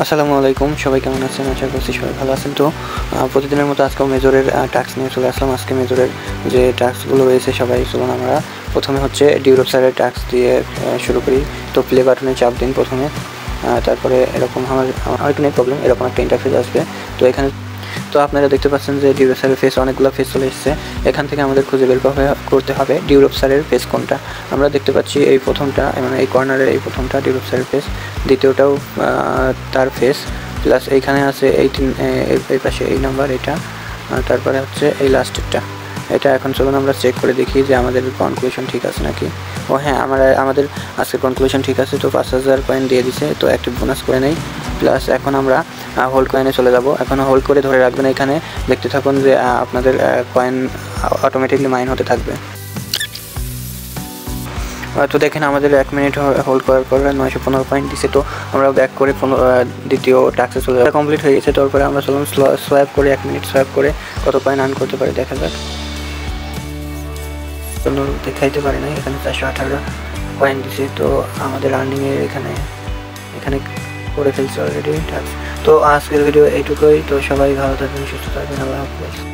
আসসালামু আলাইকুম, সবাই কেমন আছেন? আশা করছি সবাই ভালো আছেন। তো প্রতিদিনের মতো আজকেও মেজরের টাস্ক নিয়ে চলে আসলাম। আজকে মেজরের যে টাস্কগুলো রয়েছে সবাই চলুন আমরা প্রথমে হচ্ছে ডিউরোপ স্যারের টাস্ক দিয়ে শুরু করি। তো প্লে বাটনে চাপ দিন প্রথমে, তারপরে এরকম আমার একটু নেট প্রবলেম, এরকম একটা ইন্টারফেস আসবে। তো এখানে তো আপনারা দেখতে পাচ্ছেন যে ডিউরোপ স্যারের ফেস, অনেকগুলো ফেস চলে এসেছে। এখান থেকে আমাদের খুঁজে বের করতে হবে ডিউরোপ স্যারের ফেস কোনটা। আমরা দেখতে পাচ্ছি এই প্রথমটা, মানে এই কর্নারের এই প্রথমটা ডিউরোপ স্যারের ফেস, দ্বিতীয়টাও তার ফেস, প্লাস এইখানে আছে এই পাশে এই নাম্বার এটা, তারপরে হচ্ছে এই লাস্টেরটা এটা। এখন চলুন আমরা চেক করে দেখি যে আমাদের কনক্লুশন ঠিক আছে নাকি। ও হ্যাঁ, আমাদের আজকে কনক্লুশন ঠিক আছে। তো 5000 কয়েন দিয়ে দিছে, তো অ্যাক্টিভ বোনাস করে নেই। প্লাস এখন আমরা হোল্ড কয়েনে চলে যাব। এখন হোল্ড করে ধরে রাখবেন, এখানে দেখতে থাকুন যে আপনাদের কয়েন অটোমেটিকলি মাইন হতে থাকবে। তো দেখেন আমাদের 1 মিনিট হোল্ড করার পর 915 পয়েন্ট দিছে। তো আমরা ব্যাক করে দ্বিতীয় টাস্কে চলে যাবো, কমপ্লিট হয়ে গেছে। তারপরে আমরা চলুন সোয়াইপ করে 1 মিনিট সোয়াইপ করে কত কয়েন আর্ন করতে পারি দেখা যাক। দেখাইতে পারি না, এখানে 418 কয়েন দিছে। তো আমাদের আর্নিংয়ের এখানে করে ফেলছে অলরেডি টাস্ক। তো আজকের ভিডিও এইটুকুই। তো সবাই ভালো থাকবেন, সুস্থ থাকবেন, আল্লাহ হাফেজ।